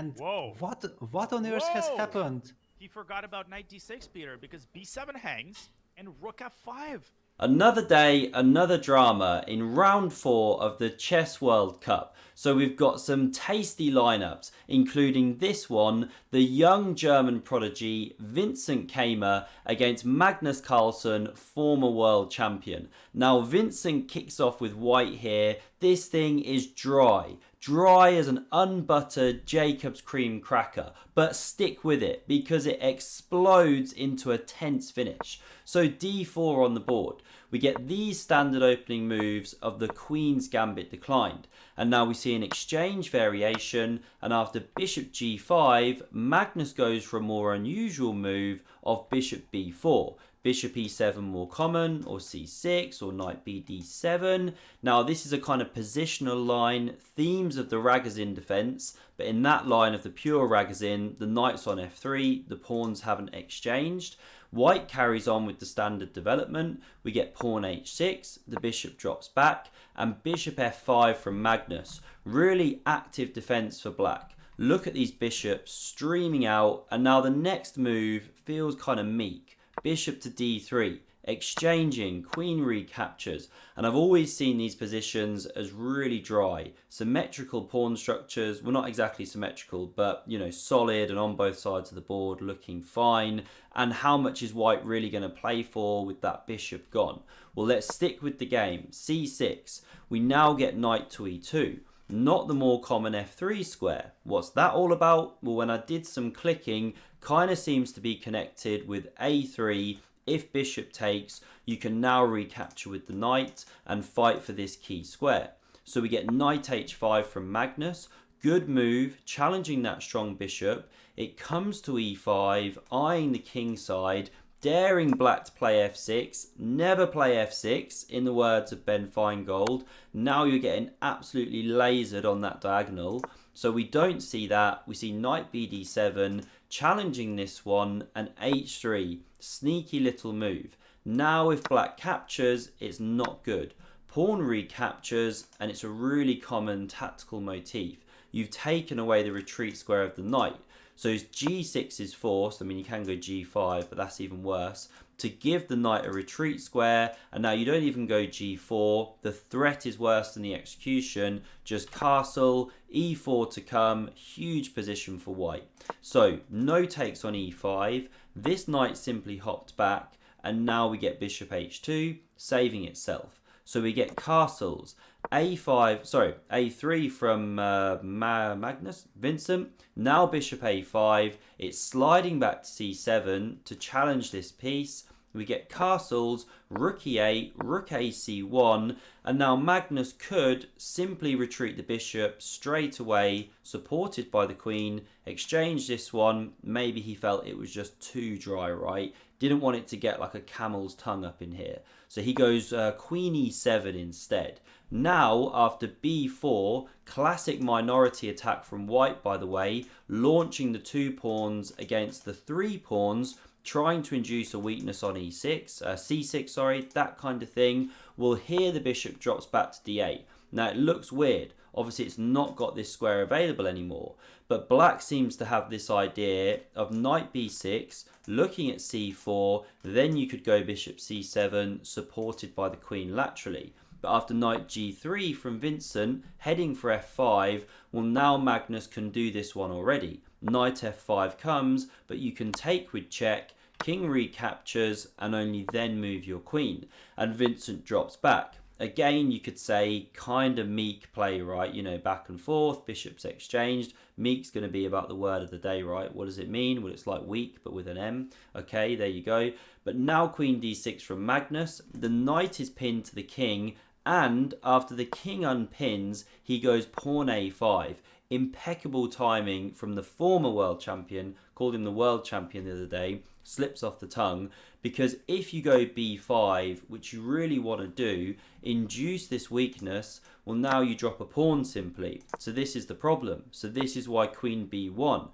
And Whoa. what on earth has Whoa! happened? He forgot about knight d6, Peter, because b7 hangs and rook f5. Another day, another drama in round 4 of the Chess World Cup. So we've got some tasty lineups, including this one, the young German prodigy Vincent Keymer against Magnus Carlsen, former world champion. Now Vincent kicks off with white here. This thing is dry. Dry as an unbuttered Jacob's cream cracker, but stick with it because it explodes into a tense finish. So d4 on the board. We get these standard opening moves of the Queen's Gambit declined. And now we see an exchange variation, and after bishop g5, Magnus goes for a more unusual move of bishop b4. Bishop e7 more common, or c6, or knight bd7. Now this is a kind of positional line, themes of the Ragozin defense, but in that line of the pure Ragozin, the knight's on f3, the pawns haven't exchanged. White carries on with the standard development. We get pawn h6, the bishop drops back, and bishop f5 from Magnus. Really active defense for black. Look at these bishops streaming out, and now the next move feels kind of meek. Bishop to d3, exchanging, queen recaptures, and I've always seen these positions as really dry. Symmetrical pawn structures, well, not exactly symmetrical, but solid and on both sides of the board, looking fine. And how much is white really going to play for with that bishop gone? Well, let's stick with the game. c6, we now get knight to e2. Not the more common f3 square. What's that all about? Well, when I did some clicking, kind of seems to be connected with a3. If bishop takes, you can now recapture with the knight and fight for this key square. So we get knight h5 from Magnus. Good move, challenging that strong bishop. It comes to e5, eyeing the king side, daring black to play f6. Never play f6, in the words of Ben Feingold. Now you're getting absolutely lasered on that diagonal. So we don't see that. We see knight bd7, challenging this one, and h3. Sneaky little move. Now if black captures, it's not good. Pawn recaptures, and it's a really common tactical motif. You've taken away the retreat square of the knight. So g6 is forced. I mean, you can go g5, but that's even worse, to give the knight a retreat square. And now you don't even go g4. The threat is worse than the execution. Just castle, e4 to come. Huge position for white. So no takes on e5. This knight simply hopped back, and now we get bishop h2, saving itself. So we get castles. A3 from Magnus, Vincent. Now bishop a5. It's sliding back to c7 to challenge this piece. We get castles, rook e8, rook ac1, and now Magnus could simply retreat the bishop straight away, supported by the queen, exchange this one. Maybe he felt it was just too dry, right? Didn't want it to get like a camel's tongue up in here. So he goes queen e7 instead. Now, after b4, classic minority attack from white, by the way, launching the 2 pawns against the 3 pawns, trying to induce a weakness on c6, that kind of thing. Well, here the bishop drops back to d8. Now, it looks weird. Obviously, it's not got this square available anymore. But black seems to have this idea of knight b6, looking at c4, then you could go bishop c7, supported by the queen laterally. But after knight g3 from Vincent, heading for f5, well, now Magnus can do this one already. Knight f5 comes, but you can take with check, king recaptures, and only then move your queen. And Vincent drops back. Again, you could say kind of meek play, right? Back and forth, bishops exchanged. Meek's going to be about the word of the day, right? What does it mean? Well, it's like weak, but with an M. Okay, there you go. But now queen d6 from Magnus. The knight is pinned to the king, and after the king unpins, he goes pawn a5. Impeccable timing from the former world champion. Called him the world champion the other day. Slips off the tongue, because if you go b5, which you really want to do, induce this weakness, well, now you drop a pawn simply. So this is the problem. So this is why queen b1,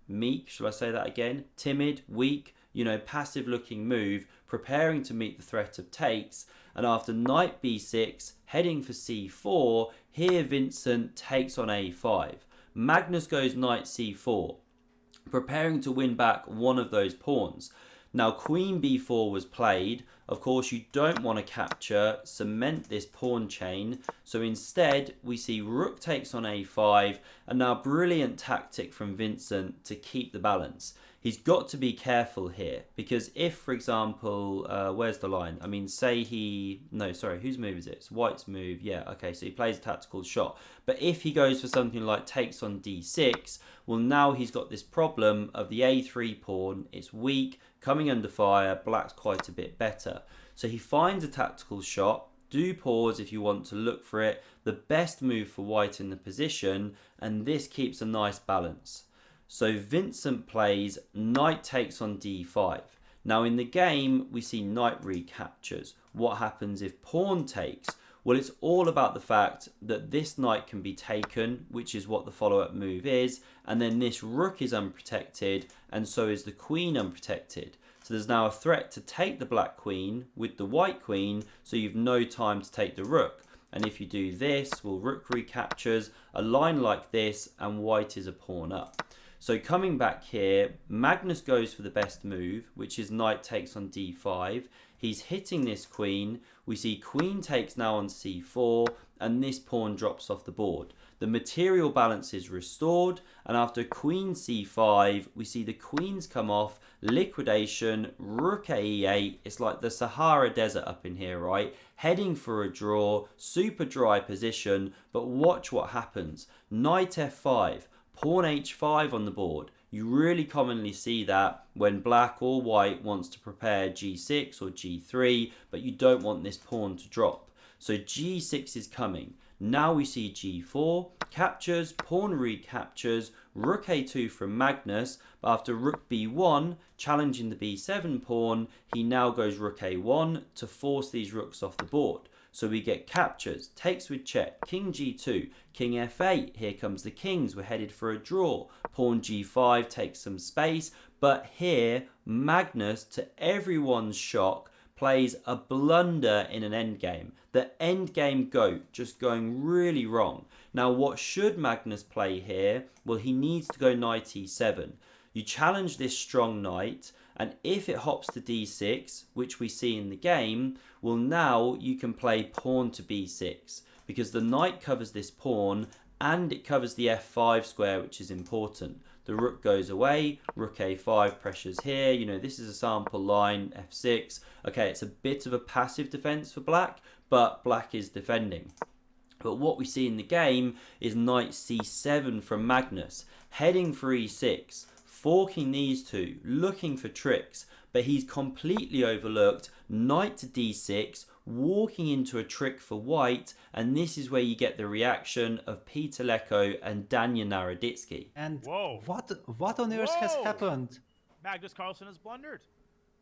meek, shall I say that again? Timid, weak, passive looking move, preparing to meet the threat of takes. And after knight b6, heading for c4, here Vincent takes on a5. Magnus goes knight c4, preparing to win back one of those pawns. Now queen b4 was played. Of course, you don't want to capture, cement this pawn chain. So instead, we see rook takes on a5, and now brilliant tactic from Vincent to keep the balance. He's got to be careful here, because if, for example, where's the line? I mean, say whose move is it? It's White's move. Yeah, okay, so he plays a tactical shot. But if he goes for something like takes on d6, well, now he's got this problem of the a3 pawn. It's weak, coming under fire. Black's quite a bit better. So he finds a tactical shot. Do pause if you want to look for it. The best move for White in the position, and this keeps a nice balance. So Vincent plays knight takes on d5. Now in the game, we see knight recaptures. What happens if pawn takes? Well, it's all about the fact that this knight can be taken, which is what the follow-up move is, and then this rook is unprotected, and so is the queen unprotected. So there's now a threat to take the black queen with the white queen, so you've no time to take the rook. And if you do this, well, rook recaptures, a line like this, and white is a pawn up. So coming back here, Magnus goes for the best move, which is knight takes on d5. He's hitting this queen. We see queen takes now on c4, and this pawn drops off the board. The material balance is restored, and after queen c5, we see the queens come off, liquidation, rook e8. It's like the Sahara Desert up in here, right? Heading for a draw, super dry position, but watch what happens. Knight f5. Pawn h5 on the board. You really commonly see that when black or white wants to prepare g6 or g3, but you don't want this pawn to drop. So g6 is coming. Now we see g4, captures, pawn recaptures, rook a2 from Magnus, but after rook b1, challenging the b7 pawn, he now goes rook a1 to force these rooks off the board. So we get captures, takes with check, king g2, king f8, here comes the kings, we're headed for a draw. Pawn g5 takes some space, but here Magnus, to everyone's shock, plays a blunder in an endgame. The endgame goat, just going really wrong. Now what should Magnus play here? Well, he needs to go knight e7. You challenge this strong knight, and if it hops to d6, which we see in the game, well, now you can play pawn to b6, because the knight covers this pawn and it covers the f5 square, which is important. The rook goes away, rook a5 pressures here. You know, this is a sample line, f6. Okay, it's a bit of a passive defense for black, but black is defending. But what we see in the game is knight c7 from Magnus, heading for e6, forking these two, looking for tricks, but he's completely overlooked knight to d6, walking into a trick for white, and this is where you get the reaction of Peter Leko and Daniel Naroditsky. And Whoa. what on earth has Whoa. happened? Magnus Carlsen has blundered.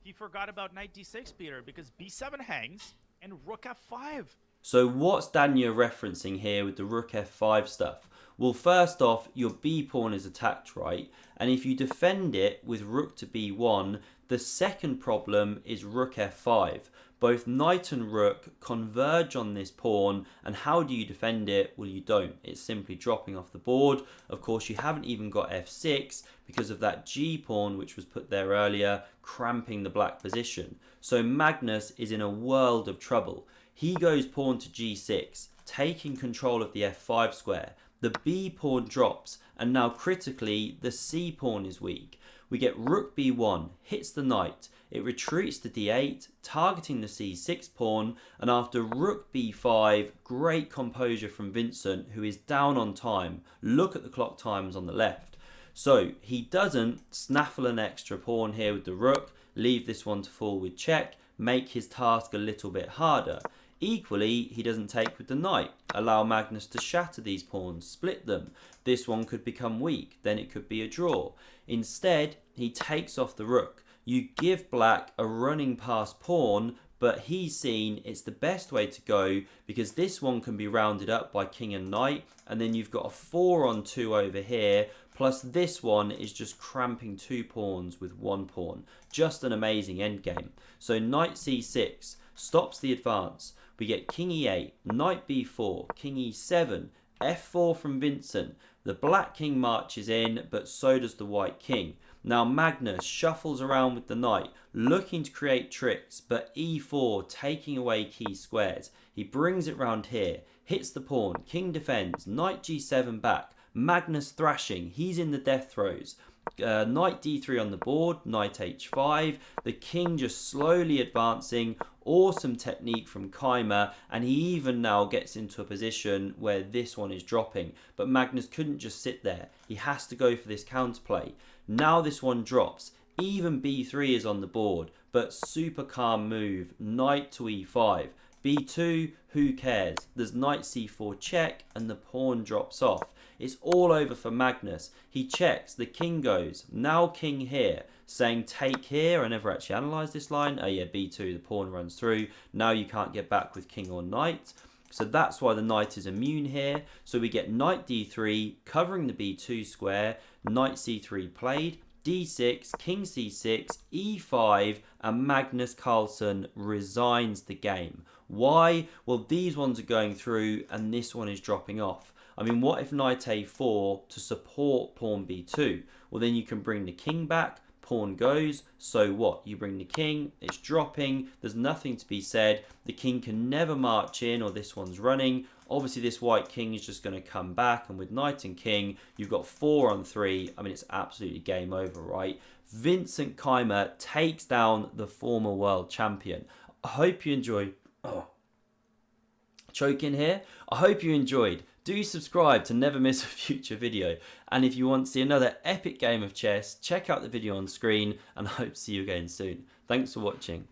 He forgot about knight d6, Peter, because b7 hangs and rook f5. So what's Daniel referencing here with the rook f5 stuff? Well, first off, your b pawn is attacked, right? And if you defend it with rook to b1, the second problem is rook f5. Both knight and rook converge on this pawn, and how do you defend it? Well, you don't. It's simply dropping off the board. Of course, you haven't even got f6 because of that g pawn, which was put there earlier, cramping the black position. So Magnus is in a world of trouble. He goes pawn to g6, taking control of the f5 square. The b pawn drops, and now critically, the c pawn is weak. We get rook b1, hits the knight. It retreats to d8, targeting the c6 pawn, and after rook b5, great composure from Vincent, who is down on time. Look at the clock times on the left. So he doesn't snaffle an extra pawn here with the rook, leave this one to fall with check, make his task a little bit harder. Equally, he doesn't take with the knight, allow Magnus to shatter these pawns, split them. This one could become weak, then it could be a draw. Instead, he takes off the rook. You give black a running past pawn, but he's seen it's the best way to go because this one can be rounded up by king and knight, and then you've got a 4-on-2 over here, plus this one is just cramping two pawns with one pawn. Just an amazing endgame. So knight c6 stops the advance. We get king e8, knight b4, king e7, f4 from Vincent. The black king marches in, but so does the white king. Now Magnus shuffles around with the knight, looking to create tricks, but e4 taking away key squares. He brings it round here, hits the pawn, king defends, knight g7 back, Magnus thrashing, he's in the death throes. Knight d3 on the board, knight h5, the king just slowly advancing. Awesome technique from Keymer, and he even now gets into a position where this one is dropping, but Magnus couldn't just sit there, he has to go for this counterplay. Now this one drops, even b3 is on the board, but super calm move, knight to e5. b2, who cares? There's knight c4 check and the pawn drops off. It's all over for Magnus. He checks, the king goes, now king here, saying take here. I never actually analysed this line. Oh yeah, b2, the pawn runs through. Now you can't get back with king or knight. So that's why the knight is immune here. So we get knight d3, covering the b2 square, knight c3 played, d6, king c6, e5, and Magnus Carlsen resigns the game. Why? Well, these ones are going through and this one is dropping off. I mean, what if knight a4 to support pawn b2? Well, then you can bring the king back, pawn goes, so what? You bring the king, it's dropping, there's nothing to be said. The king can never march in, or this one's running. Obviously, this white king is just going to come back, and with knight and king, you've got 4 on 3. I mean, it's absolutely game over, right? Vincent Keymer takes down the former world champion. I hope you enjoyed. Choking here. I hope you enjoyed. Do subscribe to never miss a future video. And if you want to see another epic game of chess, check out the video on screen, and I hope to see you again soon. Thanks for watching.